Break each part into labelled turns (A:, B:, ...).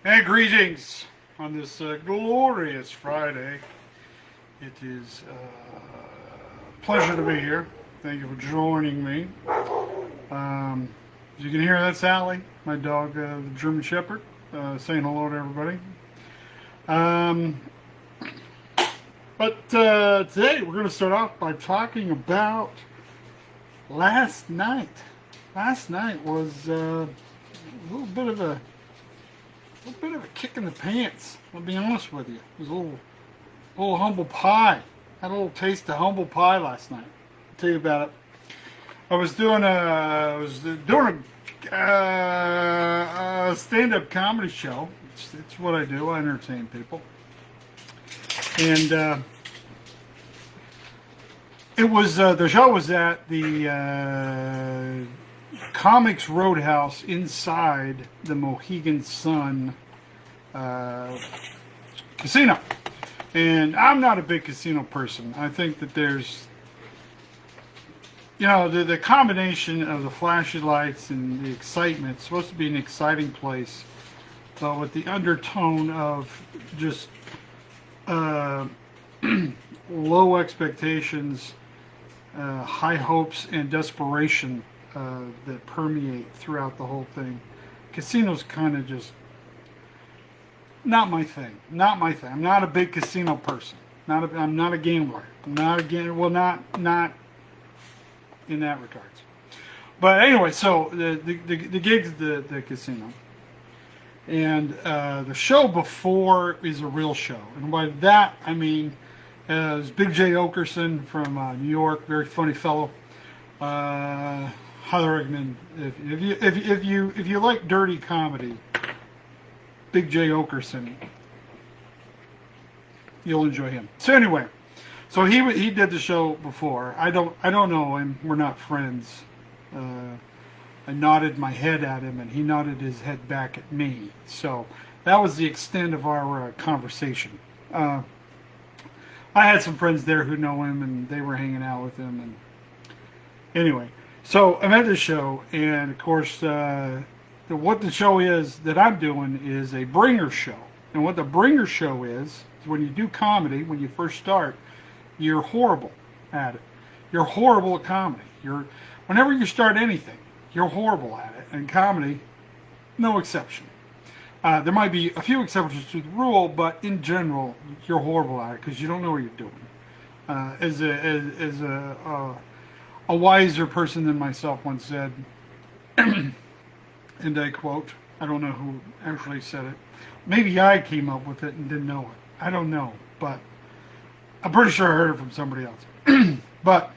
A: And greetings on this glorious Friday. It is a pleasure to be here. Thank you for joining me. As you can hear, that's Allie, my dog, the German Shepherd, saying hello to everybody. But today we're going to start off by talking about last night. Last night was a little bit of a kick in the pants. I'll be honest with you. It was a little humble pie. Had a little taste of humble pie last night. I'll tell you about it. I was doing a stand-up comedy show. It's what I do. I entertain people. And it was the show was at the Comics Roadhouse inside the Mohegan Sun casino. And I'm not a big casino person. I think that there's, the combination of the flashy lights and the excitement. It's supposed to be an exciting place, but with the undertone of just low expectations, high hopes, and desperation that permeate throughout the whole thing. Casinos kind of just not my thing. Not my thing. I'm not a big casino person. I'm not a gambler. I'm not a gambler. Well, not in that regards. But anyway, so the gig's the casino, and the show before is a real show, and by that I mean is Big J Okerson from New York, very funny fellow. Highly recommend if you like dirty comedy, Big J Okerson, you'll enjoy him. So anyway, so he did the show before. I don't know him. We're not friends. I nodded my head at him, and he nodded his head back at me. So that was the extent of our conversation. I had some friends there who know him, and they were hanging out with him. And anyway, so I'm at the show, and of course, what the show is that I'm doing is a bringer show. And what the bringer show is when you do comedy, when you first start, you're horrible at it. You're horrible at comedy. Whenever you start anything, you're horrible at it. And comedy, no exception. There might be a few exceptions to the rule, but in general, you're horrible at it because you don't know what you're doing. As a wiser person than myself once said, and I quote, I don't know who actually said it. Maybe I came up with it and didn't know it. I don't know, but I'm pretty sure I heard it from somebody else. But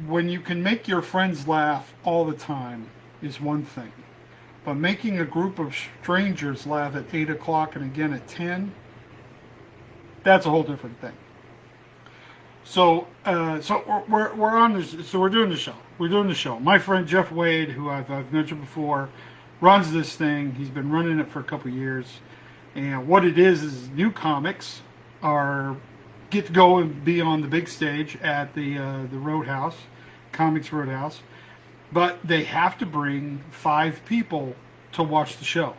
A: when you can make your friends laugh all the time is one thing. But making a group of strangers laugh at 8 o'clock and again at 10, that's a whole different thing. So we're on this. So we're doing the show. We're doing the show. My friend Jeff Wade, who I've mentioned before, runs this thing. He's been running it for a couple years. And what it is new comics get to go and be on the big stage at the Roadhouse, Comics Roadhouse. But they have to bring 5 people to watch the show.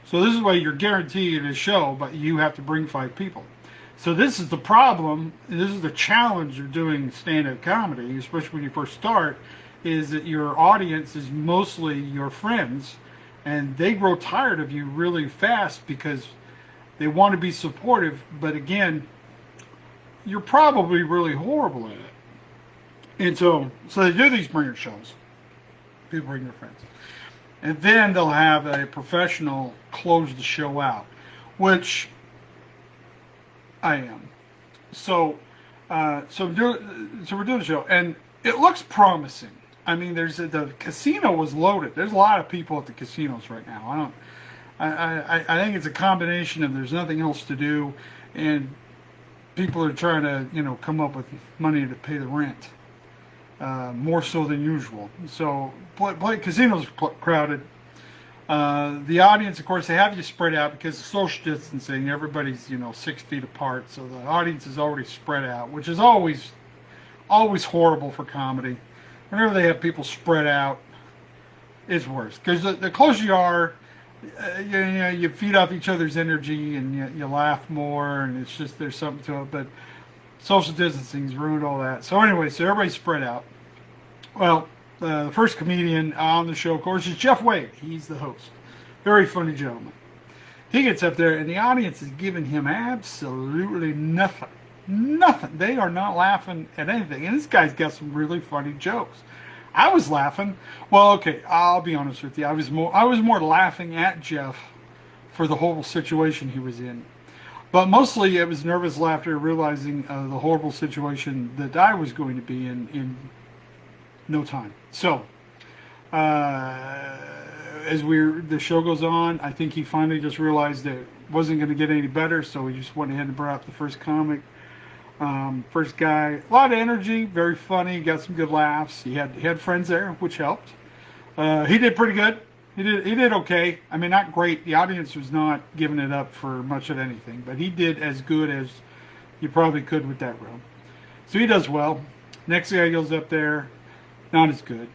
A: So this is why you're guaranteed a show, but you have to bring 5 people. So this is the problem, this is the challenge of doing stand-up comedy, especially when you first start, is that your audience is mostly your friends, and they grow tired of you really fast because they want to be supportive, but again, you're probably really horrible at it. And so they do these bringer shows. People bring their friends. And then they'll have a professional close the show out, which I am. So we're doing the show, and it looks promising. I mean, the casino was loaded. There's a lot of people at the casinos right now. I think it's a combination of there's nothing else to do, and people are trying to come up with money to pay the rent, more so than usual. So casinos crowded. The audience, of course, they have you spread out because of social distancing. Everybody's 6 feet apart, so the audience is already spread out, which is always horrible for comedy. Whenever they have people spread out, it's worse because the closer you are, you feed off each other's energy and you laugh more, and it's just there's something to it. But social distancing's ruined all that. So anyway, so everybody's spread out. Well, the first comedian on the show, of course, is Jeff Wade. He's the host. Very funny gentleman. He gets up there, and the audience is giving him absolutely nothing. Nothing. They are not laughing at anything. And this guy's got some really funny jokes. I was laughing. Well, okay, I'll be honest with you. I was more laughing at Jeff for the whole situation he was in. But mostly it was nervous laughter, realizing the horrible situation that I was going to be in no time. So, as the show goes on, I think he finally just realized that it wasn't going to get any better, so he just went ahead and brought up the first comic. First guy, a lot of energy, very funny, got some good laughs. He had friends there, which helped. He did pretty good. He did okay. I mean, not great. The audience was not giving it up for much of anything, but he did as good as you probably could with that room. So he does well. Next guy goes up there, not as good.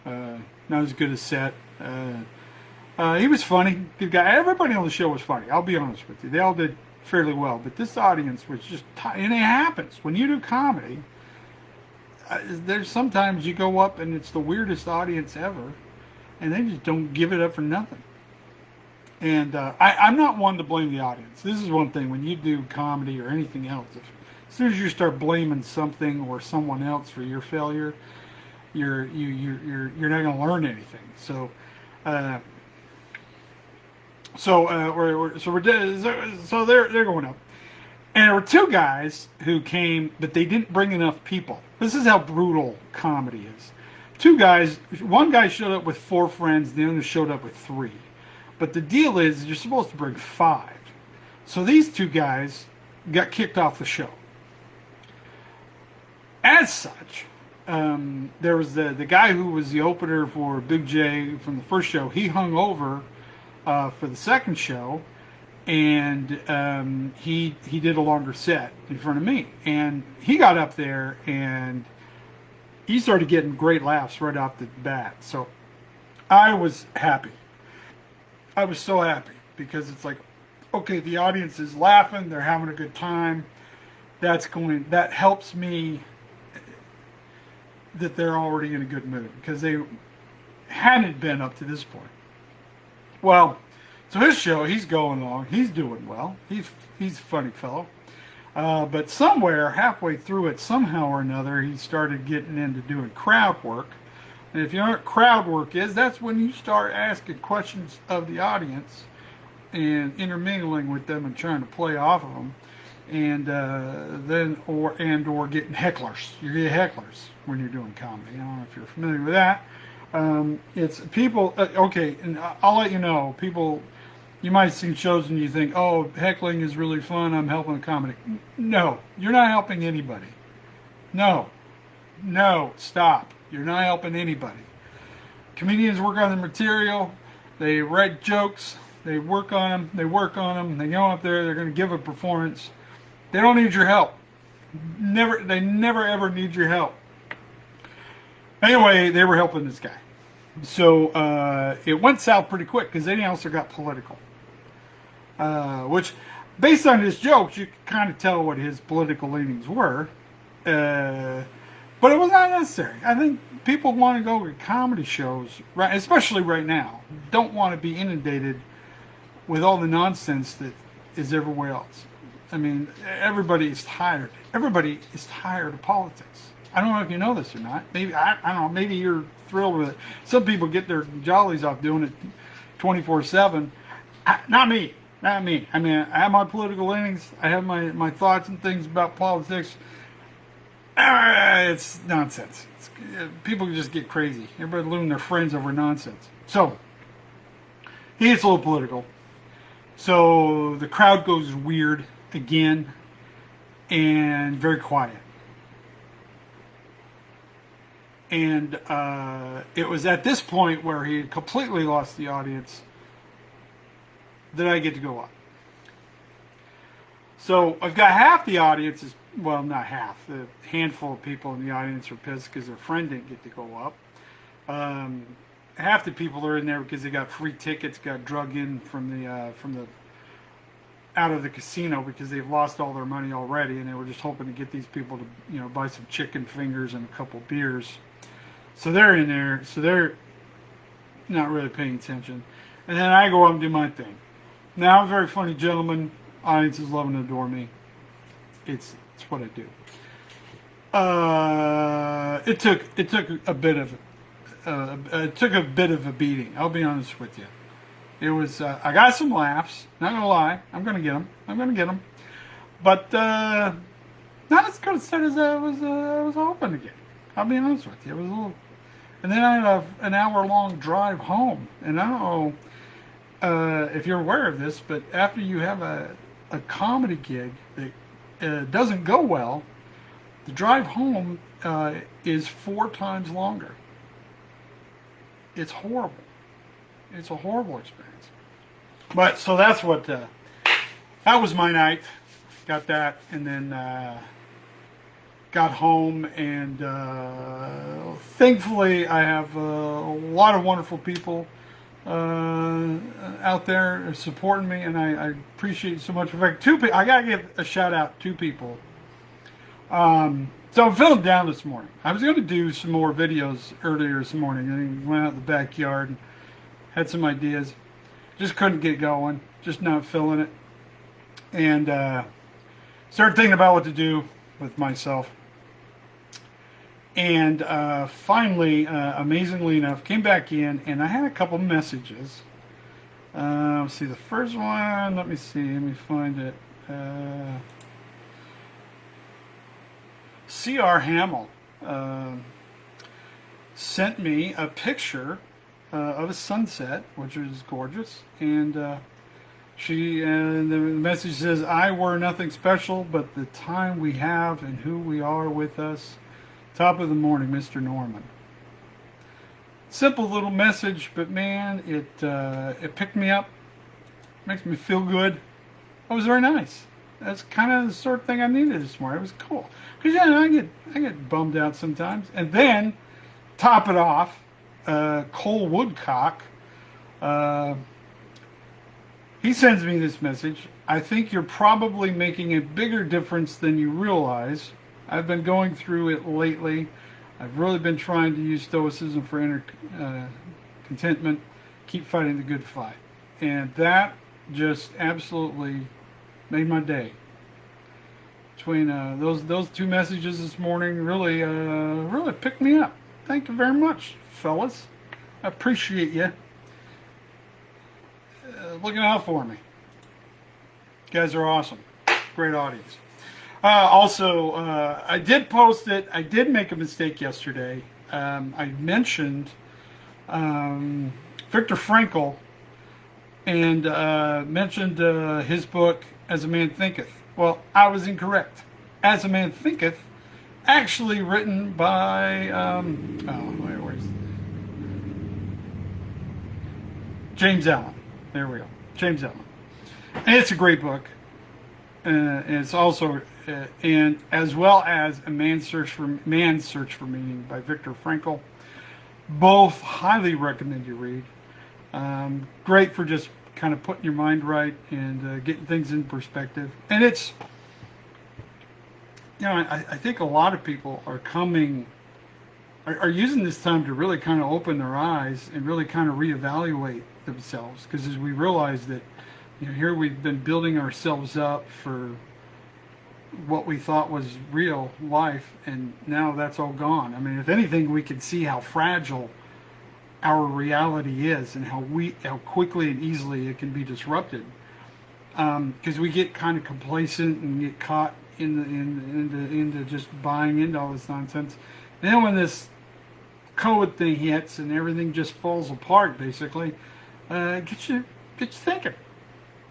A: Not as good as Seth. He was funny, good guy. Everybody on the show was funny. I'll be honest with you. They all did fairly well, but this audience was just, and it happens when you do comedy. There's sometimes you go up and it's the weirdest audience ever, and they just don't give it up for nothing. And I'm not one to blame the audience. This is one thing when you do comedy or anything else. As soon as you start blaming something or someone else for your failure, you're not going to learn anything. So. So they're going up, and there were two guys who came, but they didn't bring enough people. This is how brutal comedy is. Two guys, one guy showed up with 4 friends, the other showed up with 3. But the deal is you're supposed to bring 5. So these 2 guys got kicked off the show. As such, there was the guy who was the opener for Big J from the first show. He hung over for the second show, and he did a longer set in front of me. And he got up there, and he started getting great laughs right off the bat. So I was happy. I was so happy because it's like, okay, the audience is laughing, they're having a good time. That helps me that they're already in a good mood because they hadn't been up to this point. Well, so his show, he's going along, he's doing well, he's a funny fellow. But somewhere halfway through it, somehow or another, he started getting into doing crowd work. And if you know what crowd work is, that's when you start asking questions of the audience and intermingling with them and trying to play off of them. And or getting hecklers. You get hecklers when you're doing comedy. I don't know if you're familiar with that. It's people. Okay, and I'll let you know. People, you might see shows and you think, "Oh, heckling is really fun. I'm helping a comedy." No, you're not helping anybody. No, stop. You're not helping anybody. Comedians work on the material. They write jokes. They work on them. They go up there. They're going to give a performance. They don't need your help. They never ever need your help. Anyway, they were helping this guy. So it went south pretty quick because then he also got political. Which, based on his jokes, you could kind of tell what his political leanings were. But it was not necessary. I think people want to go to comedy shows, right, especially right now, don't want to be inundated with all the nonsense that is everywhere else. I mean, everybody is tired. Everybody is tired of politics. I don't know if you know this or not. Maybe I don't know. Maybe you're thrilled with it. Some people get their jollies off doing it 24/7. Not me. I mean, I have my political leanings. I have my thoughts and things about politics. It's nonsense. People just get crazy. Everybody losing their friends over nonsense. So he gets a little political. So the crowd goes weird again and very quiet. And it was at this point where he had completely lost the audience that I get to go up. So I've got half the audience is, well, not half. The handful of people in the audience are pissed because their friend didn't get to go up. half the people are in there because they got free tickets, got drug in from the out of the casino because they've lost all their money already, and they were just hoping to get these people to, you know, buy some chicken fingers and a couple beers. So they're in there, so they're not really paying attention. And then I go up and do my thing. Now, I'm a very funny gentleman. Audiences love and adore me. It's what I do. It took a bit of a beating. I'll be honest with you. It was I got some laughs. Not gonna lie, I'm gonna get them. But not as good a set as I was hoping to get. I'll be honest with you. It was a little. And then I had an hour-long drive home. And I don't know if you're aware of this, but after you have a comedy gig that doesn't go well, the drive home is 4 times longer. It's horrible. It's a horrible experience. But so that's what that was my night. Got that, and then got home, and thankfully I have a lot of wonderful people out there supporting me, and I appreciate it so much. In fact, I gotta give a shout out to 2 people. So I'm feeling down this morning. I was going to do some more videos earlier this morning, and went out in the backyard and had some ideas. Just couldn't get going. Just not feeling it. And started thinking about what to do with myself. And finally, amazingly enough, came back in, and I had a couple messages. Let's see, the first one, let me find it. C.R. Hamill sent me a picture of a sunset, which was gorgeous, and the message says, "I were nothing special, but the time we have and who we are with us. Top of the morning, Mr. Norman." Simple little message, but man, it picked me up, makes me feel good. It was very nice. That's kind of the sort of thing I needed this morning. It was cool. Because I get bummed out sometimes. And then, top it off, Cole Woodcock, he sends me this message. "I think you're probably making a bigger difference than you realize. I've been going through it lately. I've really been trying to use stoicism for inner contentment. Keep fighting the good fight." And that just absolutely made my day. Between those 2 messages this morning, really picked me up. Thank you very much, fellas. I appreciate you looking out for me. You guys are awesome. Great audience. Also, I did post it. I did make a mistake yesterday. I mentioned Viktor Frankl, and mentioned his book, As a Man Thinketh. Well, I was incorrect. As a Man Thinketh, actually written by, where's James Allen. There we go. James Allen. And it's a great book. And it's also, and as well as Man's Search for Meaning by Viktor Frankl. Both highly recommend you read. Great for just kind of putting your mind right and getting things in perspective. And it's, I think a lot of people are are using this time to really kind of open their eyes and really kind of reevaluate themselves. Because as we realize that, here we've been building ourselves up for what we thought was real life, and now that's all gone. I mean, if anything, we can see how fragile our reality is, and how quickly and easily it can be disrupted. Because we get kind of complacent and get caught into just buying into all this nonsense. And then when this COVID thing hits and everything just falls apart, basically, gets you thinking.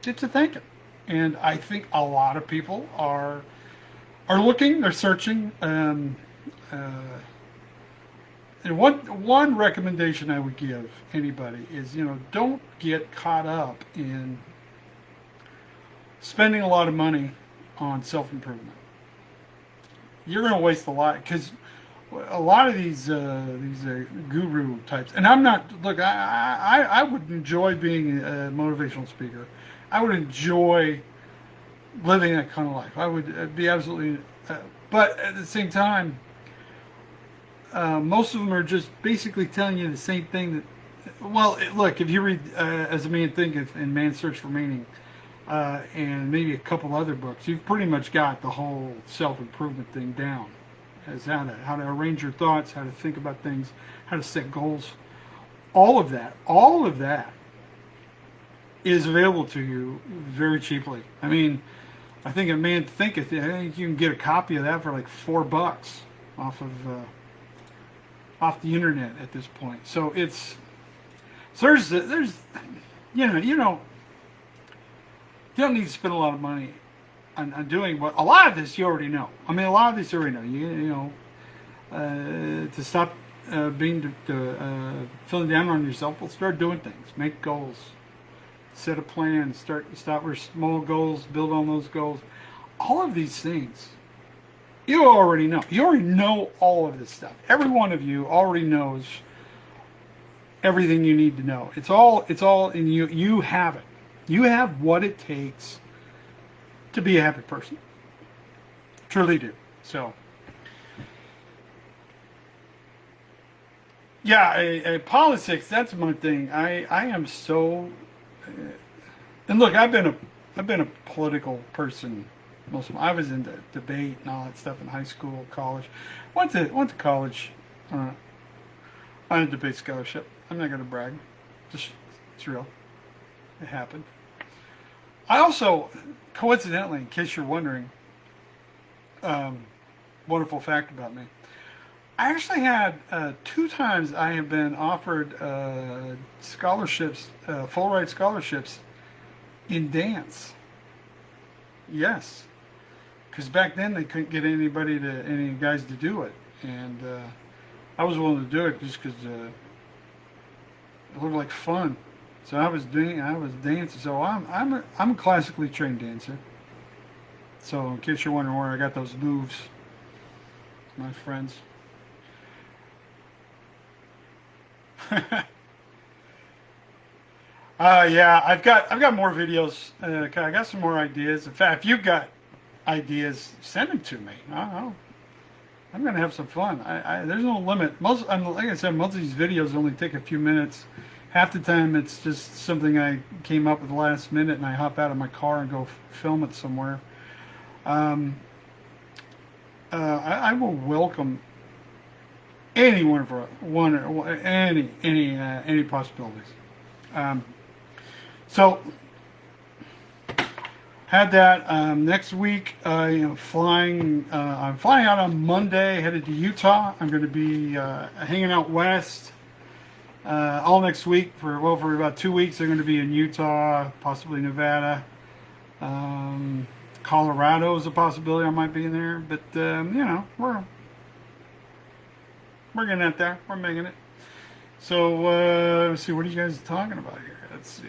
A: Gets you thinking. And I think a lot of people are looking, they're searching. And one recommendation I would give anybody is, don't get caught up in spending a lot of money on self-improvement. You're going to waste a lot, because a lot of these guru types, and I'm not. Look, I would enjoy being a motivational speaker. I would enjoy living that kind of life. I would be absolutely, but at the same time, most of them are just basically telling you the same thing that. Well, look, if you read As a Man Thinketh and Man's Search for Meaning, and maybe a couple other books, you've pretty much got the whole self-improvement thing down. As how to arrange your thoughts, how to think about things, how to set goals. All of that is available to you very cheaply. I mean, I think A Man Thinketh, I think you can get a copy of that for like $4 off the internet at this point. So there's you don't need to spend a lot of money on doing what a lot of this you already know. I mean, a lot of this you already know. You know, to stop filling down on yourself. Well, start doing things. Make goals. Set a plan. Start with small goals. Build on those goals. All of these things you already know. You already know all of this stuff. Every one of you already knows everything you need to know. It's all in you. You have it. You have what it takes to be a happy person. Truly do. So, yeah, politics, that's my thing. I am so, and look, I've been a political person most of my, I was into debate and all that stuff in high school, college. Went to college on a debate scholarship. I'm not going to brag. Just, it's real. It happened. I also, coincidentally, in case you're wondering, wonderful fact about me, I actually had 2 times I have been offered scholarships, full ride scholarships in dance. Yes, because back then they couldn't get any guys to do it, and I was willing to do it just because it looked like fun. So I was dancing. So I'm a classically trained dancer. So in case you're wondering where I got those moves, my friends. Yeah, I've got more videos. I got some more ideas. In fact, if you've got ideas, send them to me. I'm gonna have some fun. There's no limit. Like I said, most of these videos only take a few minutes. Half the time, it's just something I came up with last minute, and I hop out of my car and go film it somewhere. I will welcome any any possibilities. So had that next week. I'm flying out on Monday, headed to Utah. I'm going to be hanging out west all next week for about 2 weeks. They're going to be in Utah, possibly Nevada. Colorado is a possibility. I might be in there, but we're getting out there. We're making it. So let's see. What are you guys talking about here? Let's see.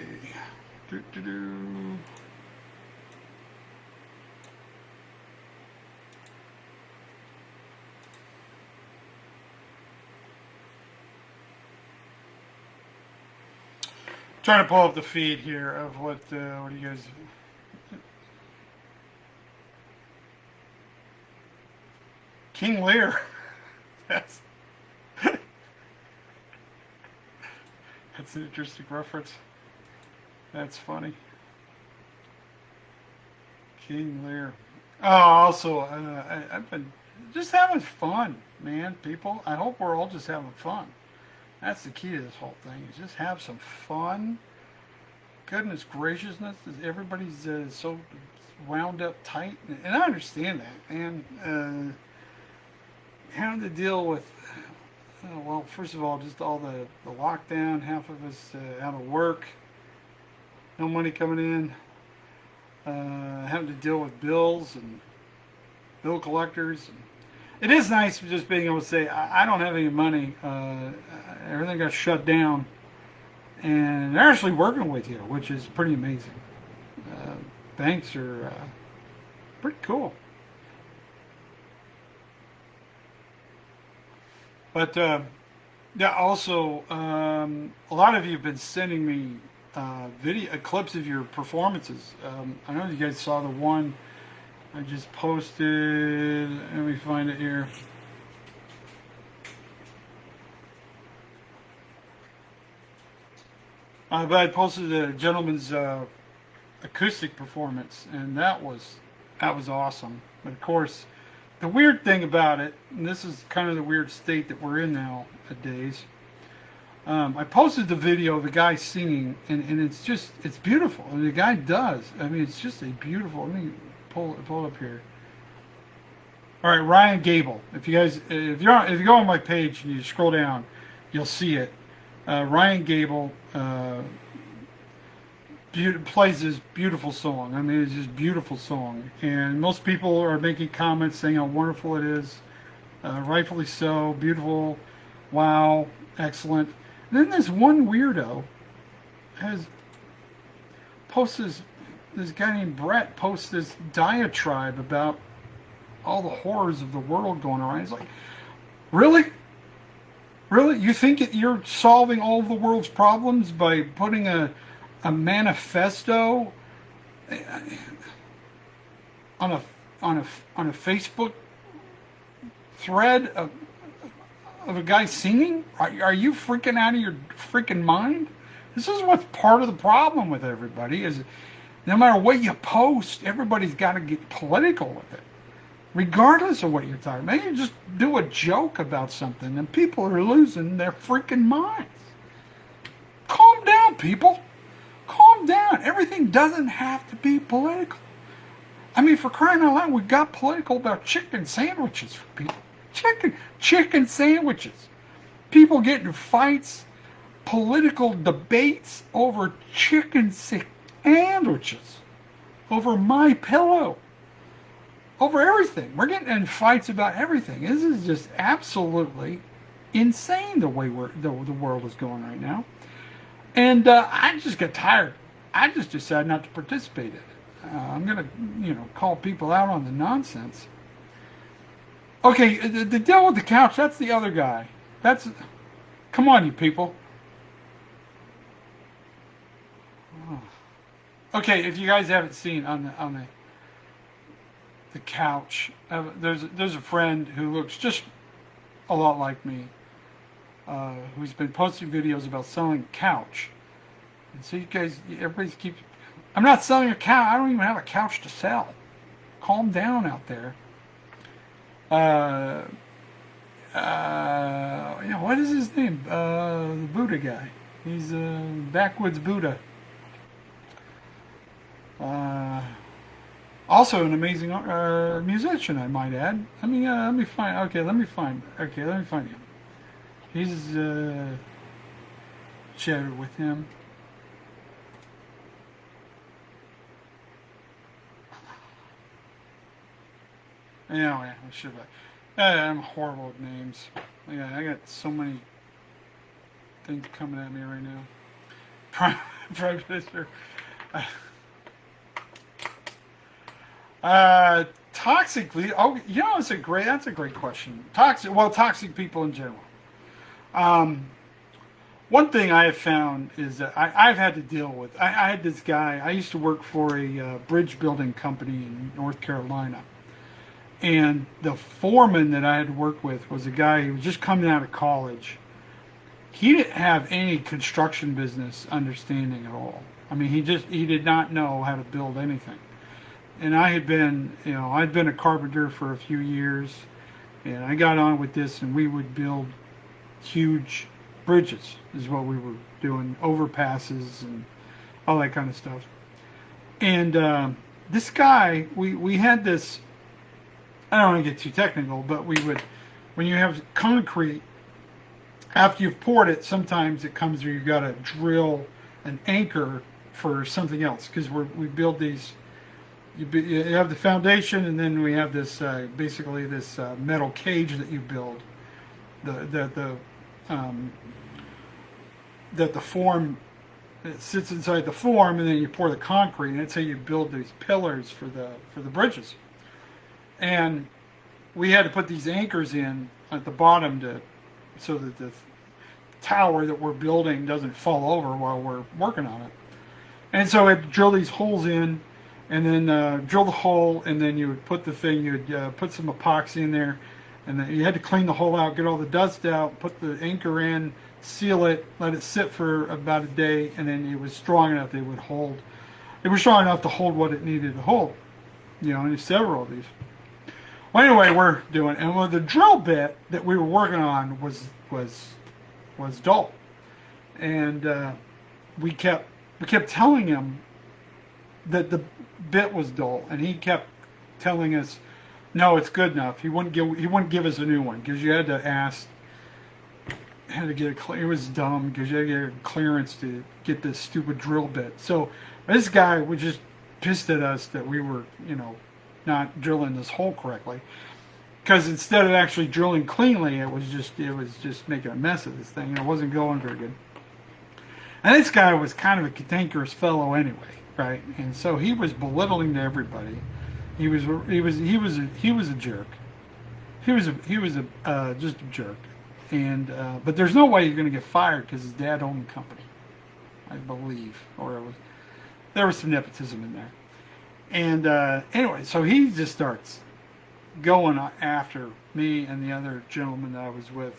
A: Trying to pull up the feed here of what are you guys? King Lear. That's an interesting reference. That's funny. King Lear. Oh, also, I've been just having fun, man, people. I hope we're all just having fun. That's the key to this whole thing, is just have some fun. Goodness graciousness, everybody's so wound up tight. And I understand that, man. Having to deal with, well, first of all, just all the lockdown, half of us out of work, no money coming in, having to deal with bills and bill collectors. It is nice just being able to say, I don't have any money, everything got shut down, and they're actually working with you, which is pretty amazing. Banks are pretty cool. But yeah, also a lot of you have been sending me video clips of your performances. I know you guys saw the one I just posted. Let me find it here. But I posted a gentleman's acoustic performance, and that was awesome. But of course, the weird thing about it, and this is kind of the weird state that we're in nowadays. I posted the video of the guy singing, and it's beautiful. And the guy does. I mean, it's just a beautiful. Let me pull it up here. All right, Ryan Gable. If you go on my page and you scroll down, you'll see it. Ryan Gable plays this beautiful song. I mean, it's just a beautiful song, and most people are making comments saying how wonderful it is. Rightfully so. Beautiful. Wow. Excellent. And then this one weirdo has posted this guy named Brett posts this diatribe about all the horrors of the world going on. He's like, really? Really? You think that you're solving all of the world's problems by putting a manifesto on a Facebook thread of a guy singing? Are you freaking out of your freaking mind? This is what's part of the problem with everybody is no matter what you post, everybody's got to get political with it. Regardless of what you're talking about. Maybe you just do a joke about something and people are losing their freaking minds. Calm down, people. Calm down. Everything doesn't have to be political. I mean, for crying out loud, we got political about chicken sandwiches for people. Chicken sandwiches. People get in fights, political debates over chicken sandwiches, over My Pillow, over everything. We're getting in fights about everything. This is just absolutely insane the way the world is going right now. And I just get tired. I just decided not to participate in it. I'm gonna, call people out on the nonsense. Okay, the deal with the couch. That's the other guy. Come on, you people. Okay, if you guys haven't seen on the couch, there's a friend who looks just a lot like me, who's been posting videos about selling a couch. And so you guys, everybody keeps. I'm not selling a couch. I don't even have a couch to sell. Calm down out there. What is his name? The Buddha guy. He's Backwoods Buddha. Also an amazing musician, I might add. Let me find him. He's chatted with him. Anyway, I should have. I'm horrible with names. Yeah, I got so many things coming at me right now. Prime Minister. Toxically. Oh, that's a great question. Toxic people in general. One thing I have found is that I've had to deal with. I had this guy. I used to work for a bridge building company in North Carolina. And the foreman that I had to work with was a guy who was just coming out of college. He didn't have any construction business understanding at all. I mean, he did not know how to build anything. And I'd been a carpenter for a few years, and I got on with this, and we would build huge bridges, is what we were doing, overpasses and all that kind of stuff. And this guy, we had this. I don't want to get too technical, but when you have concrete, after you've poured it, sometimes it comes where you've got to drill an anchor for something else, because we build these. You have the foundation, and then we have this basically this metal cage that you build. That the form, it sits inside the form, and then you pour the concrete, and that's how you build these pillars for the bridges. And we had to put these anchors in at the bottom to so that the tower that we're building doesn't fall over while we're working on it. And so I'd drill these holes in, and then drill the hole, and then you would put the thing, you would put some epoxy in there, and then you had to clean the hole out, get all the dust out, put the anchor in, seal it, let it sit for about a day, and then it was strong enough that it would hold. It was strong enough to hold what it needed to hold. You know, and there's several of these. Well, anyway, we're doing, and well, the drill bit that we were working on was dull, and we kept telling him that the bit was dull, and he kept telling us, no, it's good enough. He wouldn't give us a new one, because you had to ask, had to get it was dumb, because you had to get clearance to get this stupid drill bit. So this guy was just pissed at us that we were, you know, not drilling this hole correctly, because instead of actually drilling cleanly, it was just making a mess of this thing, and it wasn't going very good. And this guy was kind of a cantankerous fellow anyway, right? And so he was belittling to everybody. He was a jerk. He was just a jerk. And but there's no way you're going to get fired, because his dad owned the company, I believe, or there was some nepotism in there. And anyway, so he just starts going after me and the other gentleman that I was with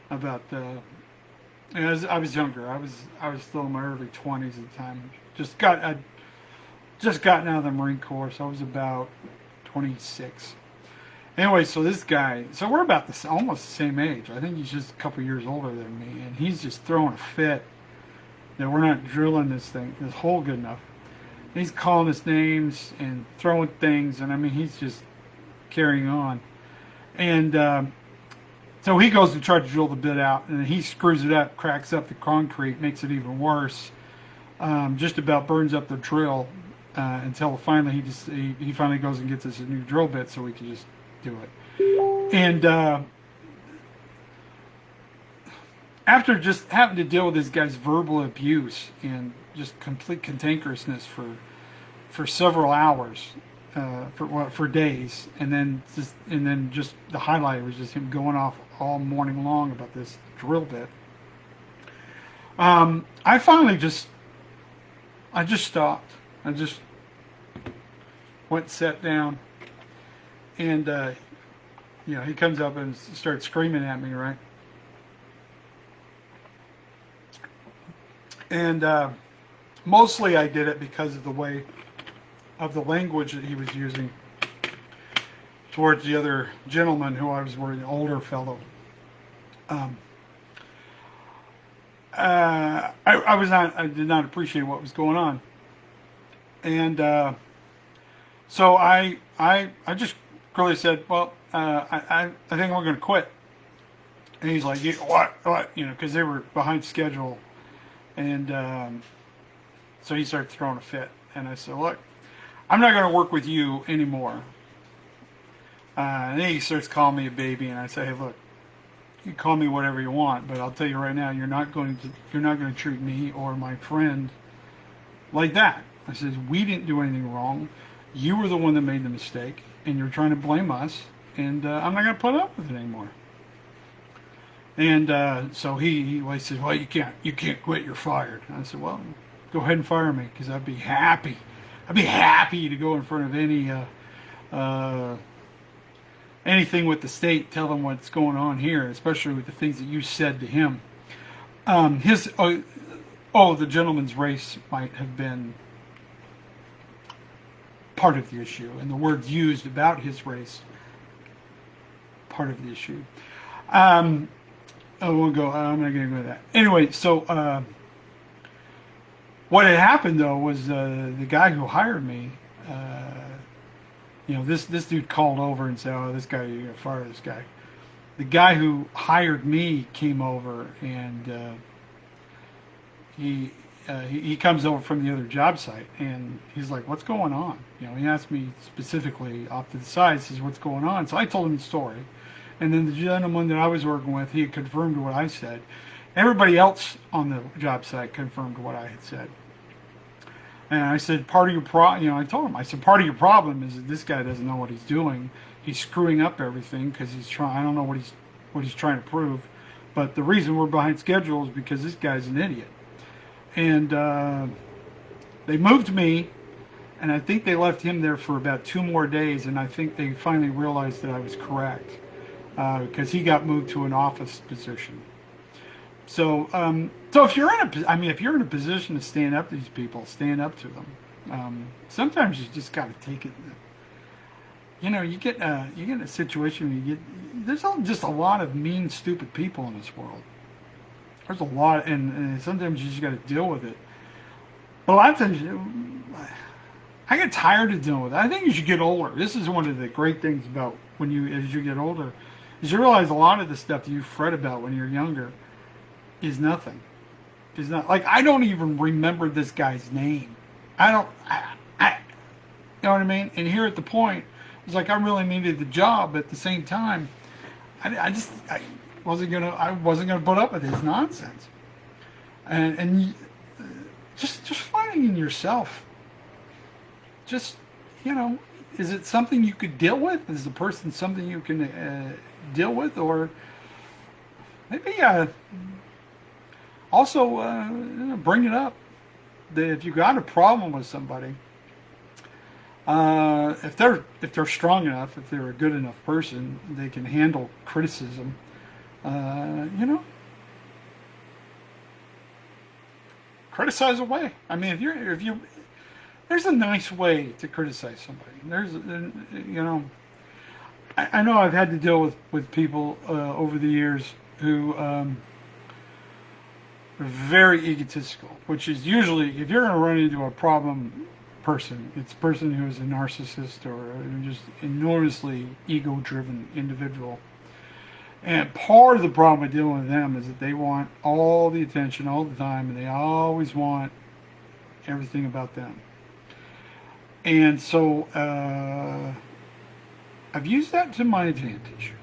A: about I was younger. I was still in my early 20s at the time. I'd just gotten out of the Marine Corps, so I was about 26. Anyway, so this guy, so we're about almost the same age. I think he's just a couple years older than me, and he's just throwing a fit that we're not drilling this hole good enough. And he's calling us names and throwing things, and I mean, he's just carrying on. And so he goes to try to drill the bit out, and he screws it up, cracks up the concrete, makes it even worse. Just about burns up the drill until finally he finally goes and gets us a new drill bit so we can just do it. And after just having to deal with this guy's verbal abuse and just complete cantankerousness for several hours, for days, and then just the highlight was just him going off all morning long about this drill bit. I finally just stopped. I just went, sat down, and you know, he comes up and starts screaming at me, right? And mostly I did it because of the way of the language that he was using towards the other gentleman who I was with, an older fellow. I did not appreciate what was going on, and so I just clearly said, well, I think we're going to quit. And he's like, what? You know, because they were behind schedule, and so he started throwing a fit. And I said, look, I'm not going to work with you anymore. And then he starts calling me a baby, and I say, hey, look, you call me whatever you want, but I'll tell you right now, you're not going to treat me or my friend like that. I said, we didn't do anything wrong. You were the one that made the mistake, and you're trying to blame us, and I'm not going to put up with it anymore. And so he said, well, you can't quit, you're fired. And I said, well, go ahead and fire me, because I'd be happy to go in front of anything with the state, tell them what's going on here, especially with the things that you said to him. The gentleman's race might have been part of the issue, and the words used about his race, part of the issue. I'm not going to go into that. Anyway, so what had happened though was the guy who hired me, you know, this dude called over and said, oh, this guy, you're going to fire this guy. The guy who hired me came over, and he comes over from the other job site, and he's like, what's going on? You know, he asked me specifically off to the side, says, what's going on? So I told him the story. And then the gentleman that I was working with, he had confirmed what I said. Everybody else on the job site confirmed what I had said. And I said, part of your I told him, I said, part of your problem is that this guy doesn't know what he's doing. He's screwing up everything because I don't know what he's trying to prove. But the reason we're behind schedule is because this guy's an idiot. And they moved me, and I think they left him there for about 2 more days, and I think they finally realized that I was correct, because he got moved to an office position. So, so if you're if you're in a position to stand up to these people, stand up to them. Sometimes you just got to take it. You get in a situation where there's just a lot of mean, stupid people in this world. There's a lot, and sometimes you just got to deal with it. But a lot of times, I get tired of dealing with it. I think as you get older, this is one of the great things about as you get older, is you realize a lot of the stuff that you fret about when you're younger is nothing. Is not like I don't even remember this guy's name. I you know what I mean? And here at the point, it's like I really needed the job. But at the same time, I wasn't gonna put up with his nonsense. And just finding in yourself. Just is it something you could deal with? Is the person something you can deal with, or maybe also bring it up. That if you got a problem with somebody, if they're strong enough, if they're a good enough person, they can handle criticism. Criticize away. I mean, if you there's a nice way to criticize somebody. I know I've had to deal with people over the years who are very egotistical, which is usually, if you're going to run into a problem person, it's a person who is a narcissist or just enormously ego-driven individual. And part of the problem with dealing with them is that they want all the attention all the time, and they always want everything about them. And so I've used that to my advantage.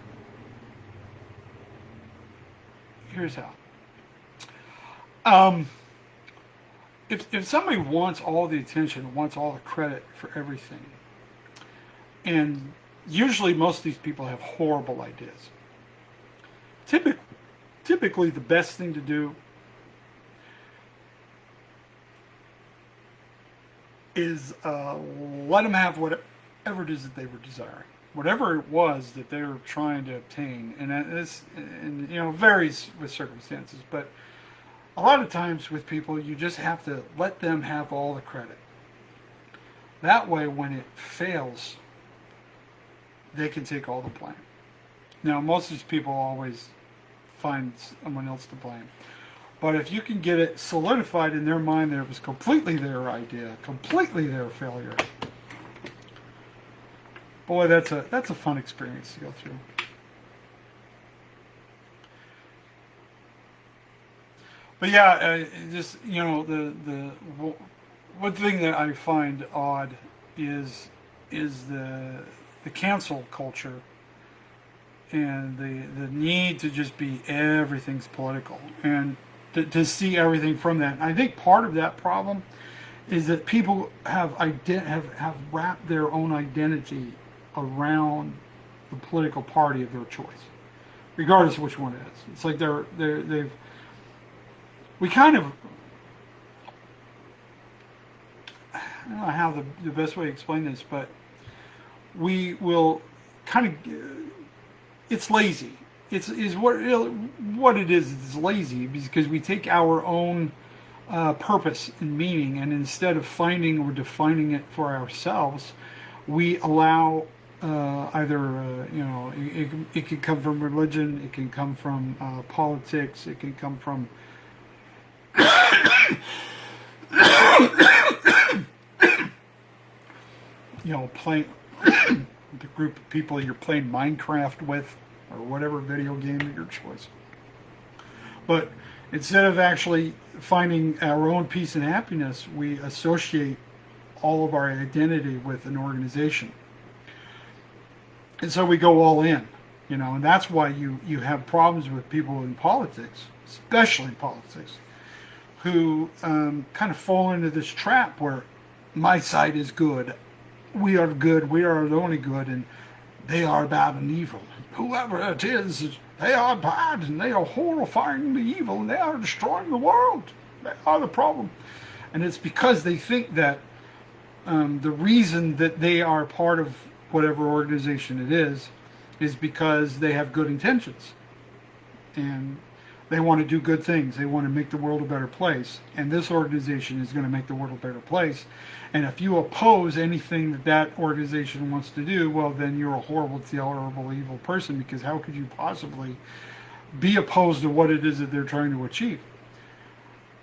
A: Here's how. If somebody wants all the attention, wants all the credit for everything, and usually most of these people have horrible ideas. Typically the best thing to do is let them have whatever it is that they were desiring, whatever it was that they were trying to obtain, and varies with circumstances, but a lot of times with people, you just have to let them have all the credit. That way, when it fails, they can take all the blame. Now, most of these people always find someone else to blame. But if you can get it solidified in their mind that it was completely their idea, completely their failure, boy, that's a fun experience to go through. But yeah, just the one thing that I find odd is the cancel culture and the need to just be everything's political and to see everything from that. And I think part of that problem is that people have wrapped their own identity around the political party of their choice, regardless of which one it is. It's like we kind of, I don't know how the best way to explain this, but we will kind of, it's lazy. It's what it is. It's lazy because we take our own purpose and meaning, and instead of finding or defining it for ourselves, we allow either it can come from religion, it can come from politics, it can come from playing the group of people you're playing Minecraft with, or whatever video game of your choice. But instead of actually finding our own peace and happiness, we associate all of our identity with an organization. And so we go all in, and that's why you have problems with people in politics, especially politics, who kind of fall into this trap where my side is good, we are the only good, and they are bad and evil. Whoever it is They are bad, and they are horrifyingly evil, and they are destroying the world. They are the problem. And it's because they think that the reason that they are part of whatever organization it is because they have good intentions. And they want to do good things. They want to make the world a better place. And this organization is going to make the world a better place. And if you oppose anything that that organization wants to do, well, then you're a horrible, horrible, evil person, because how could you possibly be opposed to what it is that they're trying to achieve?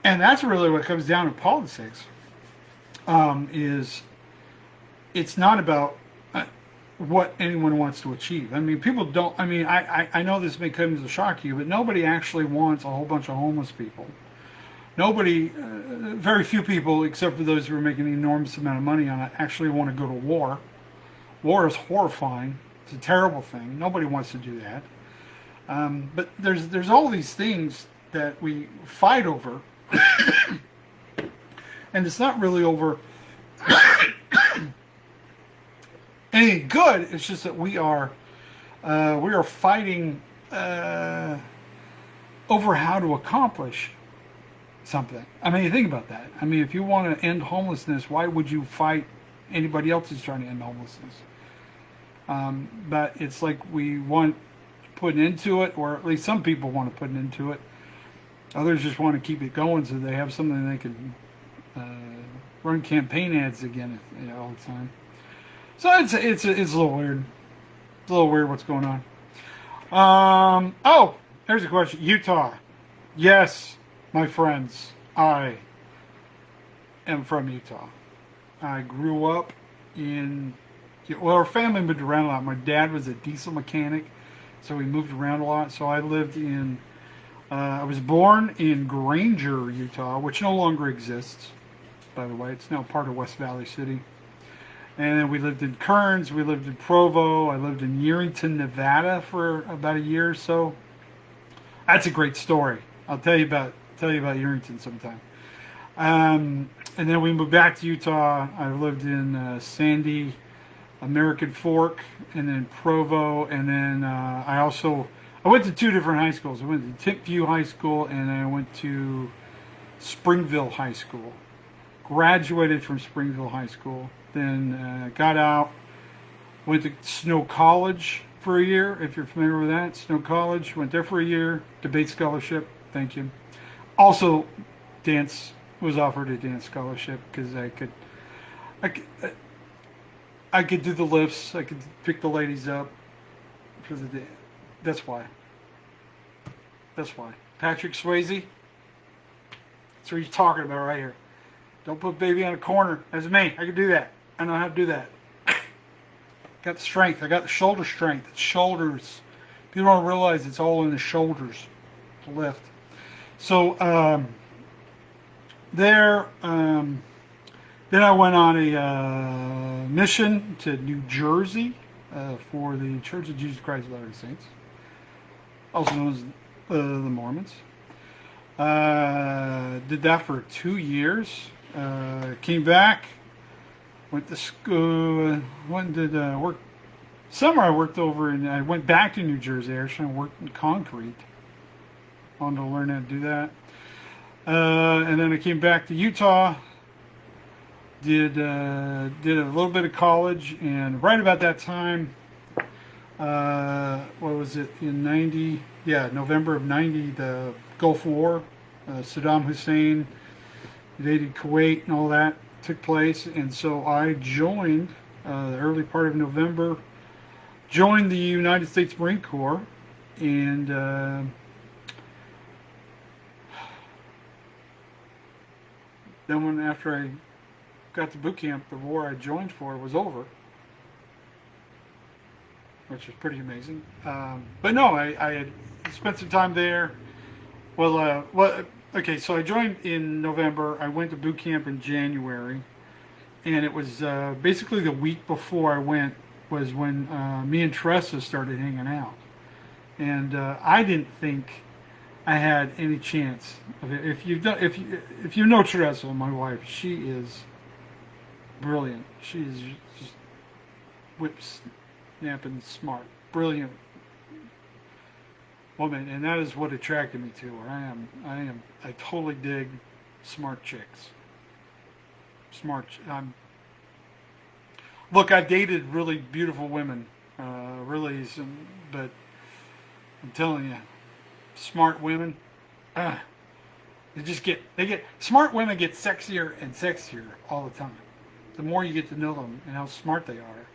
A: And that's really what comes down to politics, is it's not about what anyone wants to achieve. I mean, people don't, I mean, I know this may come as a shock to you, but nobody actually wants a whole bunch of homeless people. Nobody, very few people, except for those who are making an enormous amount of money on it, actually want to go to war. War is horrifying. It's a terrible thing. Nobody wants to do that. But there's all these things that we fight over, and it's not really over anything good. It's just that we are fighting over how to accomplish something. I mean, you think about that. I mean, if you want to end homelessness, why would you fight anybody else who's trying to end homelessness? But it's like we want to put an end to it, or at least some people want to put an end to it. Others just want to keep it going so they have something they can run campaign ads again, all the time. So it's a little weird. It's a little weird what's going on. Oh, here's a question. Utah. Yes, my friends, I am from Utah. I grew up well, our family moved around a lot. My dad was a diesel mechanic, so we moved around a lot. So I lived I was born in Granger, Utah, which no longer exists, by the way. It's now part of West Valley City. And then we lived in Kearns, we lived in Provo, I lived in Yerington, Nevada for about a year or so. That's a great story. I'll tell you about Yerington sometime. And then we moved back to Utah. I lived in Sandy, American Fork, and then Provo, and then I went to two different high schools. I went to Timpview High School, and I went to Springville High School. Graduated from Springville High School. Then got out, went to Snow College for a year, if you're familiar with that. Snow College, went there for a year, debate scholarship, thank you. Also, was offered a dance scholarship because I could do the lifts, I could pick the ladies up for the day. That's why. Patrick Swayze, that's what you're talking about right here. Don't put baby on a corner. That's me. I can do that. I know how to do that. Got the strength. I got the shoulder strength. It's shoulders. People don't realize it's all in the shoulders to lift. So then I went on a mission to New Jersey for the Church of Jesus Christ of Latter-day Saints, also known as the Mormons. Did that for 2 years. Came back. Went to school. Work. Summer I worked over, and I went back to New Jersey. Actually, I worked in concrete. I wanted to learn how to do that. And then I came back to Utah. Did a little bit of college, and right about that time, what was it, in 90? Yeah, November of 90, the Gulf War, Saddam Hussein invaded Kuwait and all that took place, and so I joined the early part of November, joined the United States Marine Corps, and then after I got to boot camp, the war I joined for was over, which was pretty amazing. But no, I had spent some time there. Okay, so I joined in November. I went to boot camp in January, and it was basically the week before I went was when me and Teresa started hanging out, and I didn't think I had any chance of it. If you know Teresa, my wife, she is brilliant. She is just whip snapping smart, brilliant. woman, and that is what attracted me to her. I totally dig smart chicks. Look, I've dated really beautiful women, really, but I'm telling you, smart women, uh, smart women get sexier and sexier all the time. The more you get to know them and how smart they are,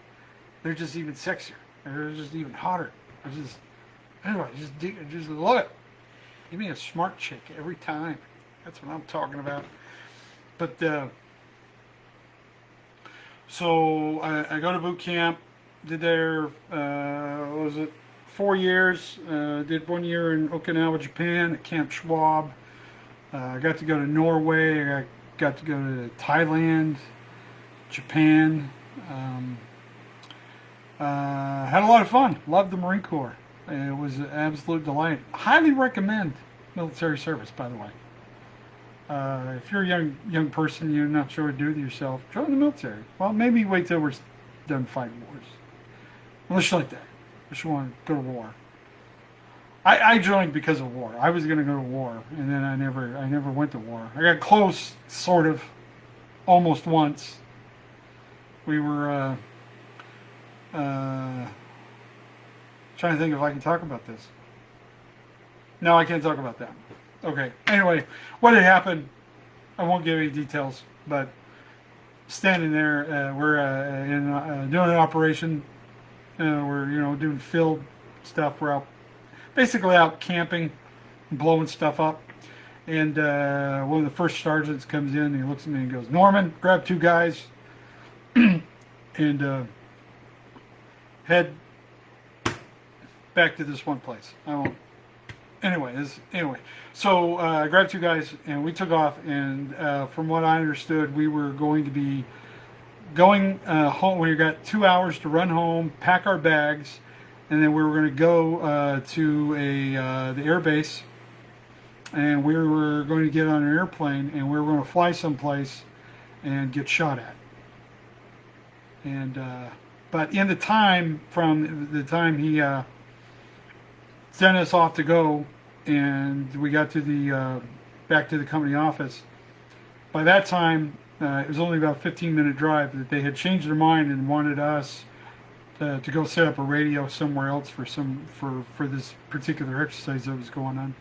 A: they're just even sexier. They're just even hotter. Anyway, just love it. Give me a smart chick every time. That's what I'm talking about. But so I go to boot camp. Did there, what was it, 4 years? Did 1 year in Okinawa, Japan, at Camp Schwab. I got to go to Norway. I got to go to Thailand, Japan. Had a lot of fun. Loved the Marine Corps. It was an absolute delight. Highly recommend military service, by the way. If you're a young person, you're not sure what to do with yourself, join the military. Well, maybe wait till we're done fighting wars. Unless you like that. Unless you want to go to war. I joined because of war. I was going to go to war, and then I never went to war. I got close, sort of, almost once. We were trying to think if I can talk about this. No, I can't talk about that. Okay. Anyway, what had happened, I won't give any details, but standing there, we're doing an operation. We're doing field stuff. We're basically out camping, blowing stuff up. And one of the first sergeants comes in and he looks at me and goes, "Norman, grab 2 guys and head back to this one place." I won't. Anyway, so I grabbed 2 guys and we took off. And from what I understood, we were going to be going home. We got 2 hours to run home, pack our bags, and then we were going to go to the air base, and we were going to get on an airplane, and we were going to fly someplace and get shot at. And but in the time from the time he sent us off to go, and we got to the back to the company office. By that time, it was only about a 15-minute drive. That they had changed their mind and wanted us to go set up a radio somewhere else for this particular exercise that was going on,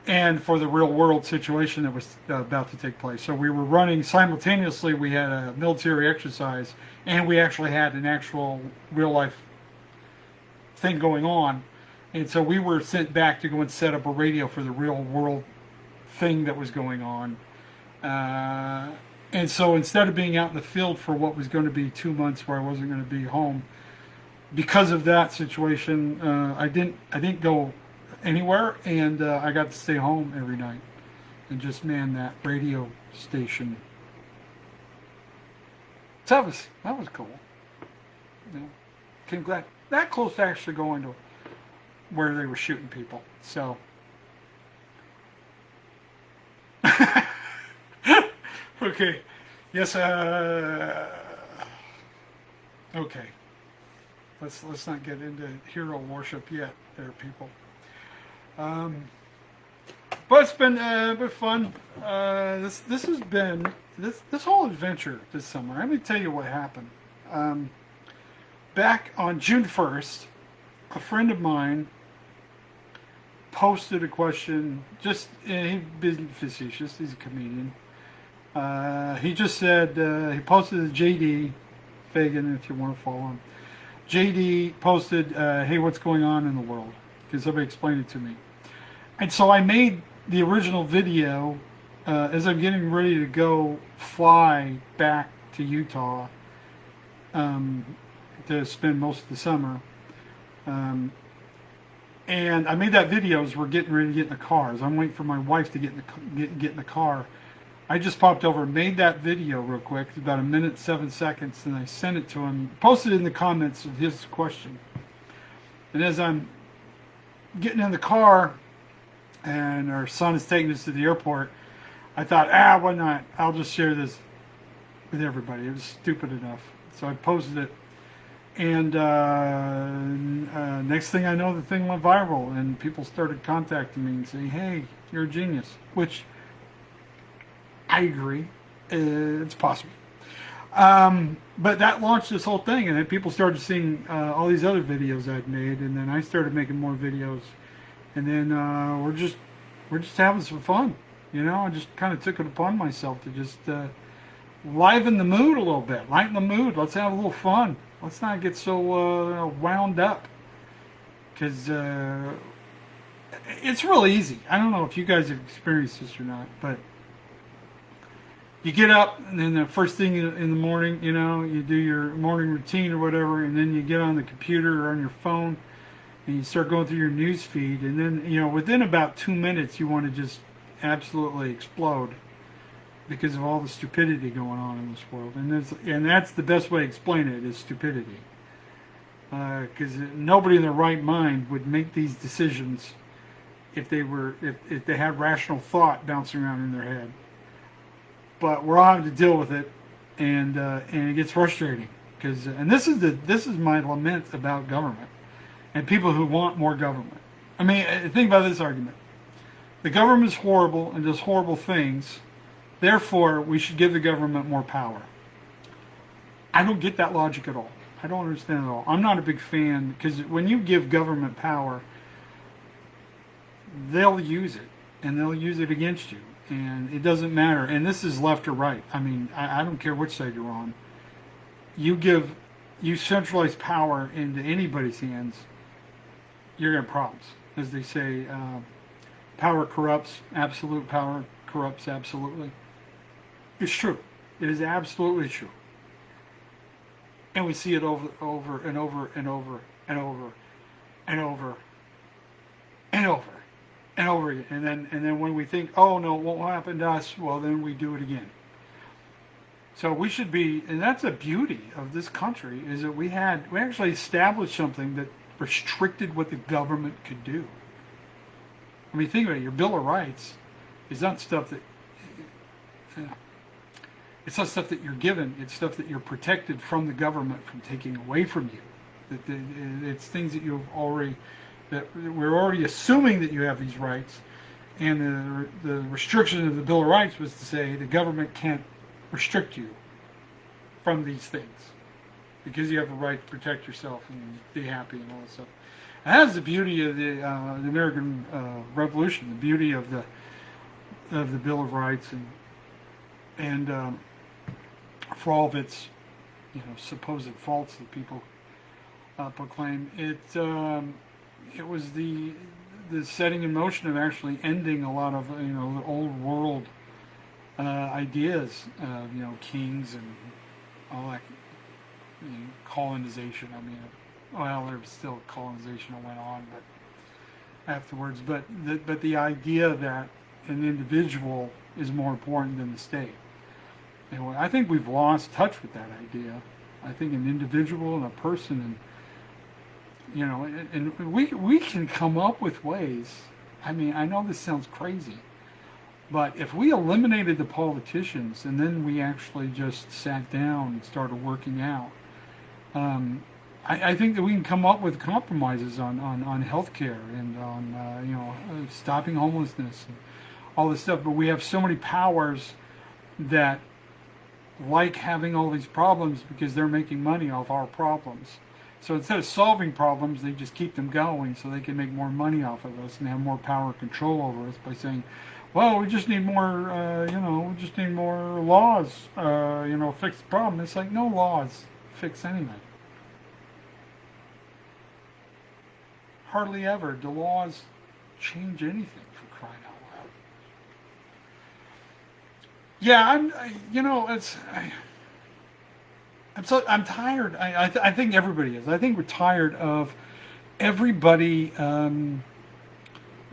A: and for the real world situation that was about to take place. So we were running simultaneously. We had a military exercise, and we actually had an actual real life thing going on. And so we were sent back to go and set up a radio for the real world thing that was going on. And so instead of being out in the field for what was going to be 2 months where I wasn't going to be home, because of that situation, I didn't go anywhere, and I got to stay home every night and just man that radio station. So that was cool. Came glad that close to actually going to where they were shooting people. So okay, yes. Okay, let's not get into hero worship yet, there, people. But it's been fun. This has been this whole adventure this summer. Let me tell you what happened. Back on June 1st, a friend of mine posted a question. He's being facetious. He's a comedian. He just said he posted a JD Fagan, if you want to follow him. JD posted, "Hey, what's going on in the world?" Because somebody explained it to me. And so I made the original video as I'm getting ready to go fly back to Utah to spend most of the summer. And I made that video as we're getting ready to get in the car. As I'm waiting for my wife to get in the car. I just popped over and made that video real quick. It's about 1:07, and I sent it to him. Posted it in the comments of his question. And as I'm getting in the car, and our son is taking us to the airport, I thought, why not? I'll just share this with everybody. It was stupid enough. So I posted it. And next thing I know, the thing went viral, and people started contacting me and saying, "Hey, you're a genius," which I agree, it's possible. But that launched this whole thing, and then people started seeing all these other videos I'd made, and then I started making more videos, and then we're just having some fun, you know. I just kind of took it upon myself to just liven the mood a little bit, lighten the mood. Let's have a little fun. Let's not get so wound up, because it's real easy. I don't know if you guys have experienced this or not, but you get up, and then the first thing in the morning, you know, you do your morning routine or whatever, and then you get on the computer or on your phone, and you start going through your news feed, and then, you know, within about 2 minutes, you want to just absolutely explode because of all the stupidity going on in this world. And that's the best way to explain it, is stupidity. Because nobody in their right mind would make these decisions if they had rational thought bouncing around in their head. But we're all having to deal with it, and it gets frustrating. And this is my lament about government and people who want more government. I mean, think about this argument: the government is horrible and does horrible things. Therefore, we should give the government more power. I don't get that logic at all. I don't understand it at all. I'm not a big fan, because when you give government power, they'll use it, and they'll use it against you. And it doesn't matter. And this is left or right. I mean, I don't care which side you're on. You centralize power into anybody's hands, you're going to have problems. As they say, power corrupts. Absolute power corrupts absolutely. It's true. It is absolutely true. And we see it over and over and over and over and over and over and over again. And then when we think, oh no, it won't happen to us, well, then we do it again. So we should be, and that's the beauty of this country, is that we actually established something that restricted what the government could do. I mean, think about it. Your Bill of Rights is not stuff that, it's not stuff that you're given. It's stuff that you're protected from the government from taking away from you. It's things that that we're already assuming that you have these rights, and the restriction of the Bill of Rights was to say the government can't restrict you from these things because you have the right to protect yourself and be happy and all that stuff. And that's the beauty of the American Revolution, the beauty of the Bill of Rights, and for all of its supposed faults that people proclaim, it was the setting in motion of actually ending a lot of the old world ideas of kings and all that colonization. I mean, well, there was still colonization that went on, but afterwards. But the idea that an individual is more important than the state. Anyway, I think we've lost touch with that idea. I think an individual and a person, and we can come up with ways. I mean, I know this sounds crazy, but if we eliminated the politicians and then we actually just sat down and started working out, I think that we can come up with compromises on healthcare and on stopping homelessness and all this stuff. But we have so many powers that like having all these problems because they're making money off our problems. So instead of solving problems, they just keep them going so they can make more money off of us and have more power and control over us by saying, well, we just need more, we just need more laws, fix the problem. It's like, no laws fix anything. Hardly ever do laws change anything, for crying out loud. Yeah, I'm tired. I think everybody is. I think we're tired of everybody.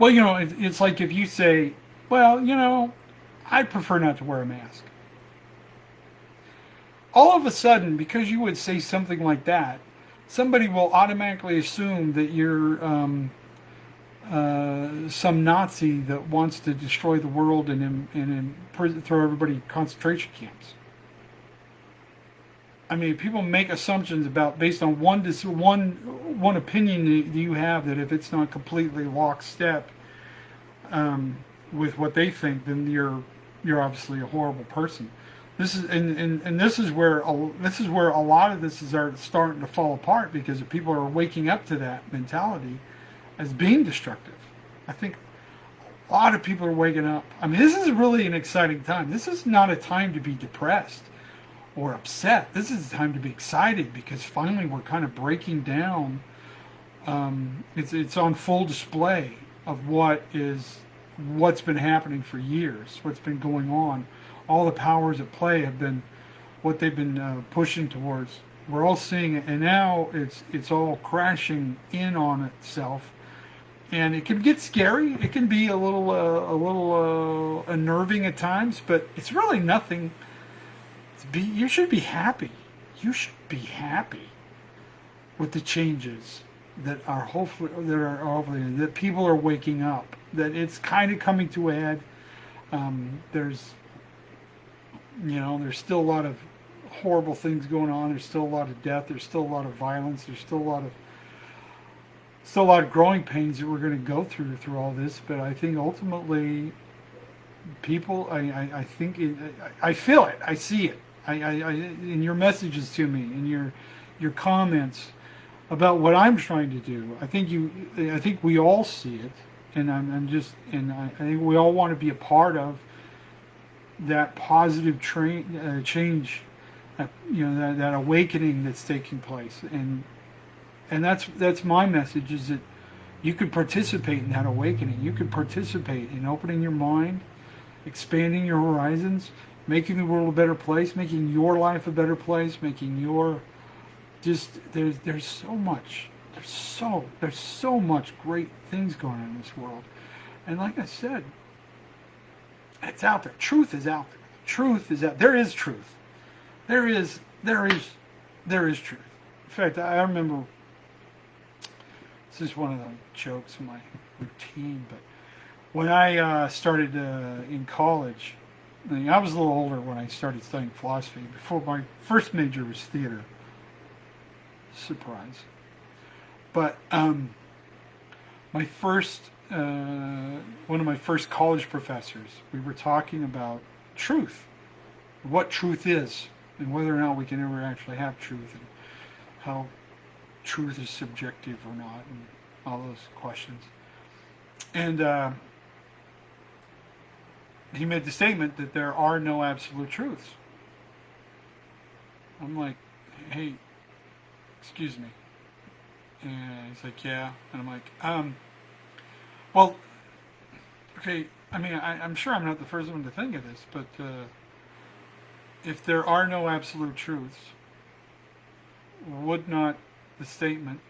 A: It's like if you say, well, I prefer not to wear a mask. All of a sudden, because you would say something like that, somebody will automatically assume that you're some Nazi that wants to destroy the world and throw everybody in concentration camps. I mean, people make assumptions about based on one opinion that you have, that if it's not completely lockstep with what they think, then you're obviously a horrible person. This is and this is where a lot of this is starting to fall apart, because people are waking up to that mentality as being destructive. I think a lot of people are waking up. I mean, this is really an exciting time. This is not a time to be depressed or upset. This is a time to be excited, because finally we're kind of breaking down. It's on full display of what's been happening for years, what's been going on. All the powers at play have been what they've been pushing towards. We're all seeing it, and now it's all crashing in on itself, and it can get scary. It can be a little unnerving at times, but it's really nothing. You should be happy. You should be happy with the changes that hopefully that people are waking up. That it's kind of coming to a head. There's still a lot of horrible things going on. There's still a lot of death. There's still a lot of violence. There's still a lot of growing pains that we're going to go through all this. But I think ultimately, people, I think I feel it. I see it. In your messages to me, in your comments about what I'm trying to do. I think we all see it, and I think we all want to be a part of that positive change, that awakening that's taking place, and that's my message, is that you could participate in that awakening. You could participate in opening your mind, expanding your horizons, making the world a better place, making your life a better place, making your there's so much great things going on in this world, and like I said, it's out there. Truth is out there. Truth is out. There is truth. There is truth. In fact, I remember, this is one of the jokes in my routine, but when I started in college, I was a little older when I started studying philosophy. Before, my first major was theater. Surprise. But my first, one of my first college professors, we were talking about truth, what truth is, and whether or not we can ever actually have truth, and how truth is subjective or not, and all those questions. And he made the statement that there are no absolute truths. I'm like, hey, excuse me. And he's like, yeah. And I'm like, well, okay, I mean, I'm sure I'm not the first one to think of this, but if there are no absolute truths, would not the statement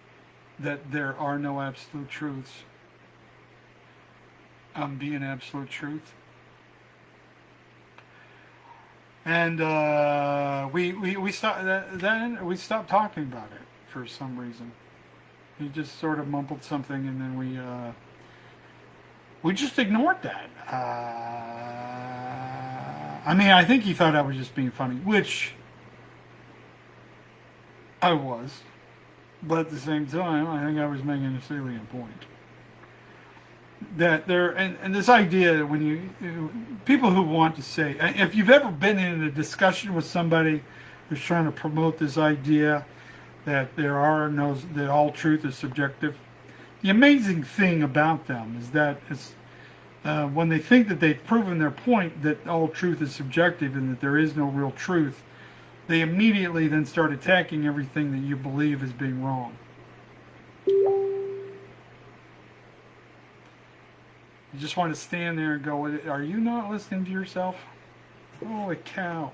A: that there are no absolute truths be an absolute truth? And we stopped talking about it for some reason. He just sort of mumbled something, and then we just ignored that. I mean, I think he thought I was just being funny, which I was, but at the same time, I think I was making a salient point. That and this idea, when people who want to say, if you've ever been in a discussion with somebody who's trying to promote this idea that that all truth is subjective, the amazing thing about them is that when they think that they've proven their point that all truth is subjective and that there is no real truth, they immediately then start attacking everything that you believe as being wrong. You just want to stand there and go, are you not listening to yourself? Holy cow.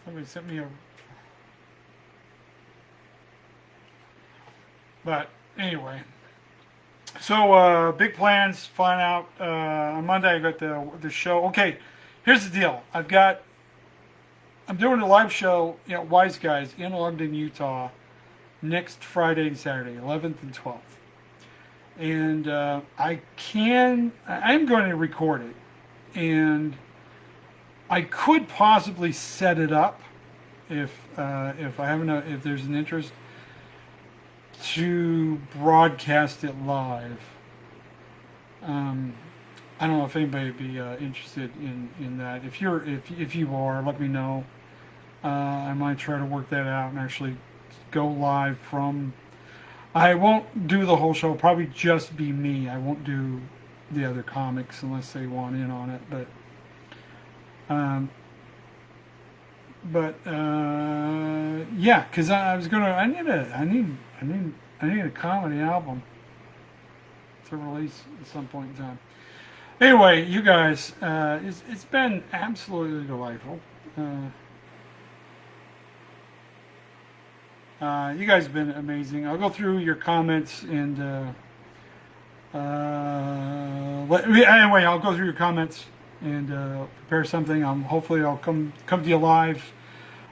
A: Somebody sent me a... But anyway. So big plans, flying out. On Monday I got the show. Okay, here's the deal. I'm doing a live show at Wise Guys in Ogden, Utah, next Friday and Saturday, 11th and 12th. And I'm going to record it and I could possibly set it up if I have enough, if there's an interest to broadcast it live. I don't know if anybody would be interested in that. If you are, let me know. I might try to work that out and actually go live from. I won't do the whole show. It'll probably just be me. I won't do the other comics unless they want in on it. But yeah, because I was gonna. I need a comedy album to release at some point in time. Anyway, you guys, it's been absolutely delightful. You guys have been amazing. I'll go through your comments and anyway, I'll go through your comments and prepare something. Hopefully I'll come to you live,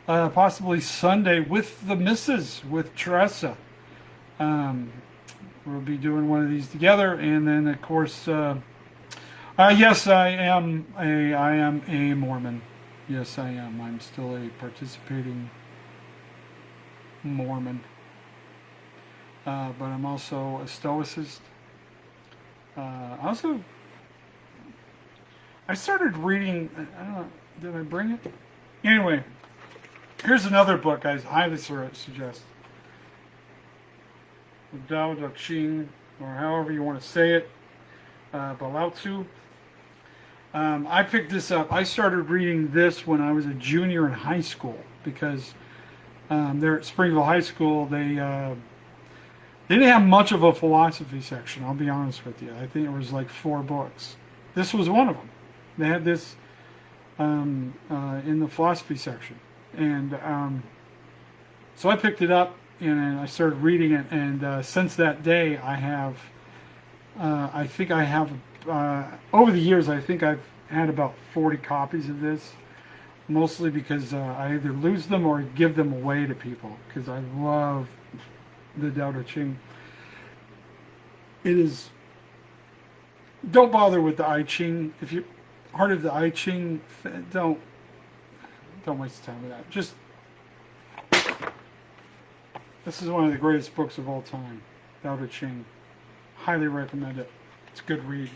A: possibly Sunday with the missus, with Teresa. We'll be doing one of these together, and then of course, yes, I am a Mormon. Yes, I am. I'm still a participating Mormon, but I'm also a Stoicist. I started reading. I don't know. Did I bring it? Anyway, here's another book I highly suggest. Dao De Ching, or however you want to say it, by Lao Tzu. I picked this up. I started reading this when I was a junior in high school because there at Springville High School they didn't have much of a philosophy section. I'll be honest with you. I think it was like 4 books. This was one of them. They had this in the philosophy section, and so I picked it up and I started reading it. And since that day, I have, I think I have, over the years, I think I've had about 40 copies of this. Mostly because I either lose them or give them away to people because I love the Dao De Ching. It is. Don't bother with the I Ching. If you're part of the I Ching, don't waste time with that. Just, this is one of the greatest books of all time, Dao De Ching. Highly recommend it. It's a good read.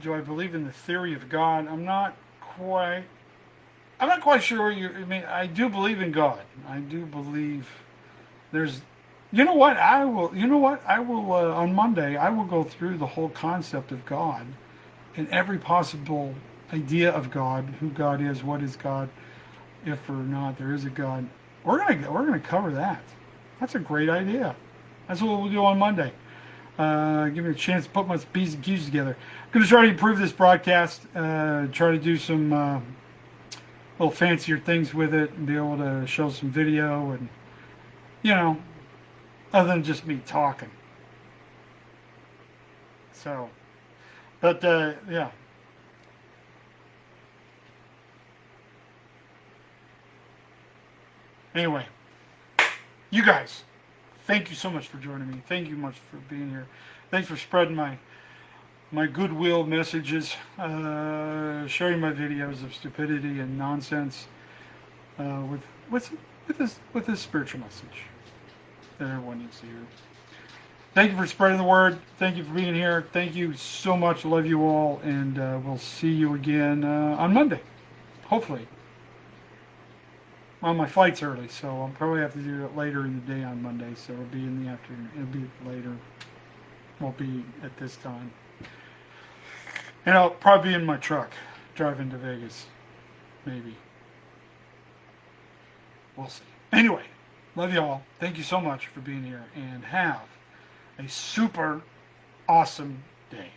A: Do I believe in the theory of God? I'm not quite sure. I mean, I do believe in God. I do believe there's. You know what? I will. On Monday, I will go through the whole concept of God and every possible idea of God, who God is, what is God, if or not there is a God. We're gonna cover that. That's a great idea. That's what we'll do on Monday. Give me a chance to put my P's and Q's together. I'm going to try to improve this broadcast, try to do some little fancier things with it and be able to show some video and, other than just me talking. So, but, yeah. Anyway, you guys. Thank you so much for joining me. Thank you much for being here. Thanks for spreading my goodwill messages, sharing my videos of stupidity and nonsense with this spiritual message that everyone needs to hear. Thank you for spreading the word. Thank you for being here. Thank you so much. Love you all, and we'll see you again on Monday, hopefully. Well, my flight's early, so I'll probably have to do it later in the day on Monday, so it'll be in the afternoon. It'll be later. Won't be at this time. And I'll probably be in my truck, driving to Vegas. Maybe. We'll see. Anyway, love you all. Thank you so much for being here, and have a super awesome day.